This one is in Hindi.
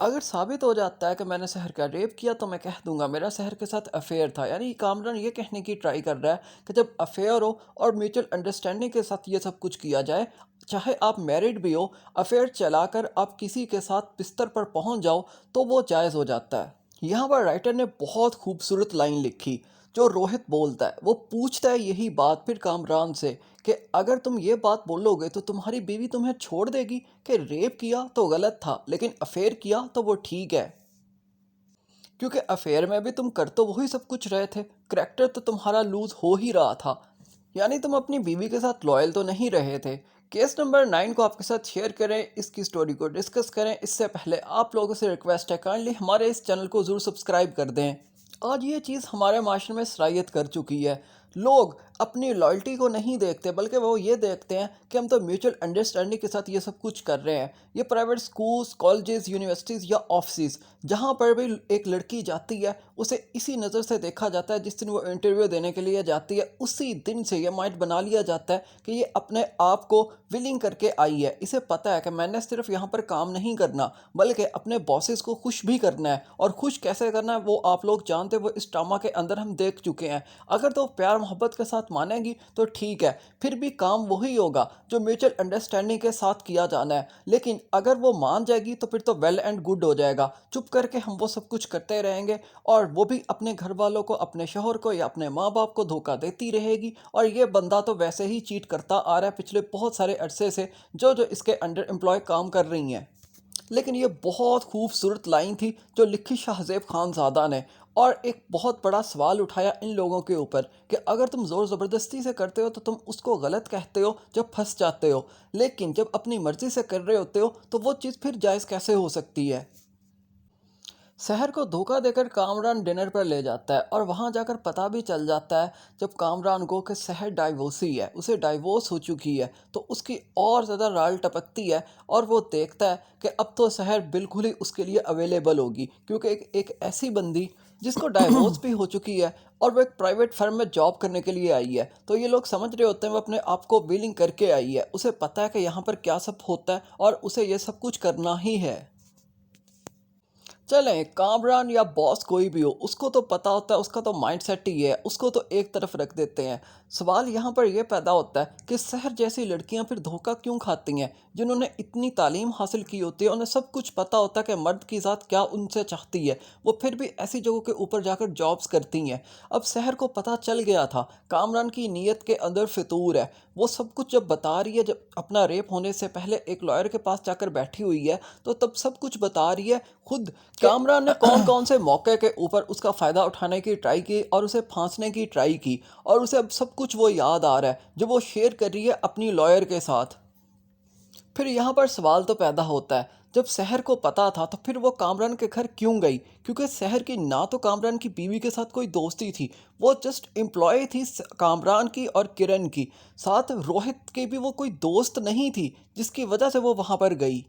अगर साबित हो जाता है कि मैंने शहर का रेप किया तो मैं कह दूंगा मेरा शहर के साथ अफेयर था। यानी कामरान ये कहने की ट्राई कर रहा है कि जब अफेयर हो और म्यूचुअल अंडरस्टैंडिंग के साथ ये सब कुछ किया जाए, चाहे आप मैरिड भी हो, अफेयर चलाकर आप किसी के साथ बिस्तर पर पहुंच जाओ तो वो जायज़ हो जाता है। यहाँ पर राइटर ने बहुत खूबसूरत लाइन लिखी। जो रोहित बोलता है वो पूछता है यही बात फिर कामरान से कि अगर तुम ये बात बोलोगे तो तुम्हारी बीवी तुम्हें छोड़ देगी कि रेप किया तो गलत था लेकिन अफेयर किया तो वो ठीक है। क्योंकि अफेयर में भी तुम कर तो वही सब कुछ रहे थे, करेक्टर तो तुम्हारा लूज हो ही रहा था। यानी तुम अपनी बीवी के साथ लॉयल तो नहीं रहे थे। केस नंबर 9 को आपके साथ शेयर करें, इसकी स्टोरी को डिस्कस करें। इससे पहले आप लोगों से रिक्वेस्ट है, काइंडली हमारे इस चैनल को ज़रूर सब्सक्राइब कर दें। आज ये चीज़ हमारे माशरे में सरायत कर चुकी है। लोग अपनी लॉयल्टी को नहीं देखते बल्कि वो ये देखते हैं कि हम तो म्यूचुअल अंडरस्टैंडिंग के साथ ये सब कुछ कर रहे हैं। ये प्राइवेट स्कूल्स, कॉलेजेस, यूनिवर्सिटीज़ या ऑफिस जहाँ पर भी एक लड़की जाती है उसे इसी नज़र से देखा जाता है। जिस दिन वो इंटरव्यू देने के लिए जाती है उसी दिन से ये माइंड बना लिया जाता है कि ये अपने आप को विलिंग करके आई है। इसे पता है कि मैंने सिर्फ यहाँ पर काम नहीं करना बल्कि अपने बॉसेस को खुश भी करना है, और खुश कैसे करना है वो आप लोग जानते हैं, वो इस ड्रामा के अंदर हम देख चुके हैं। अगर तो प्यार मोहब्बत के साथ मानेगी तो ठीक है, फिर भी काम वही होगा जो म्यूचुअल अंडरस्टैंडिंग के साथ किया जाना है। लेकिन अगर वो मान जाएगी तो फिर तो वेल एंड गुड हो जाएगा। चुप करके हम वो सब कुछ करते रहेंगे और वो भी अपने घर वालों को, अपने शोहर को या अपने माँ बाप को धोखा देती रहेगी। और ये बंदा तो वैसे ही चीट करता आ रहा है पिछले बहुत सारे अरसे से, जो जो इसके अंडर एम्प्लॉय काम कर रही हैं। लेकिन ये बहुत खूबसूरत लाइन थी जो लिखी शाहज़ेब खानज़ादा ने, और एक बहुत बड़ा सवाल उठाया इन लोगों के ऊपर कि अगर तुम ज़ोर ज़बरदस्ती से करते हो तो तुम उसको गलत कहते हो जब फंस जाते हो, लेकिन जब अपनी मर्ज़ी से कर रहे होते हो तो वो चीज़ फिर जायज़ कैसे हो सकती है। शहर को धोखा देकर कामरान डिनर पर ले जाता है और वहां जाकर पता भी चल जाता है जब कामरान को कि शहर डाइवोर्सी है, उसे डाइवोर्स हो चुकी है, तो उसकी और ज़्यादा राल टपकती है। और वो देखता है कि अब तो शहर बिल्कुल ही उसके लिए अवेलेबल होगी, क्योंकि एक ऐसी बंदी जिसको डाइवोर्स भी हो चुकी है और वो एक प्राइवेट फर्म में जॉब करने के लिए आई है। तो ये लोग समझ रहे होते हैं वो अपने आप को विलिंग करके आई है, उसे पता है कि यहाँ पर क्या सब होता है और उसे ये सब कुछ करना ही है। चलें, कामरान या बॉस कोई भी हो, उसको तो पता होता है, उसका तो माइंडसेट ही है, उसको तो एक तरफ रख देते हैं। सवाल यहाँ पर यह पैदा होता है कि शहर जैसी लड़कियाँ फिर धोखा क्यों खाती हैं, जिन्होंने इतनी तालीम हासिल की होती है, उन्हें सब कुछ पता होता है कि मर्द की ज़ात क्या उनसे चाहती है, वो फिर भी ऐसी जगहों के ऊपर जाकर जॉब्स करती हैं। अब शहर को पता चल गया था कामरान की नीयत के अंदर फितूर है। वो सब कुछ जब बता रही है, जब अपना रेप होने से पहले एक लॉयर के पास जाकर बैठी हुई है, तो तब सब कुछ बता रही है खुद। कि कामरान ने कौन कौन से मौके के ऊपर उसका फ़ायदा उठाने की ट्राई की और उसे फांसने की ट्राई की, और उसे अब सब कुछ वो याद आ रहा है जो वो शेयर कर रही है अपनी लॉयर के साथ। फिर यहाँ पर सवाल तो पैदा होता है, जब शहर को पता था तो फिर वो कामरान के घर क्यों गई? क्योंकि शहर की ना तो कामरान की बीवी के साथ कोई दोस्ती थी, वो जस्ट एम्प्लॉय थी कामरान की और किरण की। साथ रोहित की भी वो कोई दोस्त नहीं थी जिसकी वजह से वो वहाँ पर गई।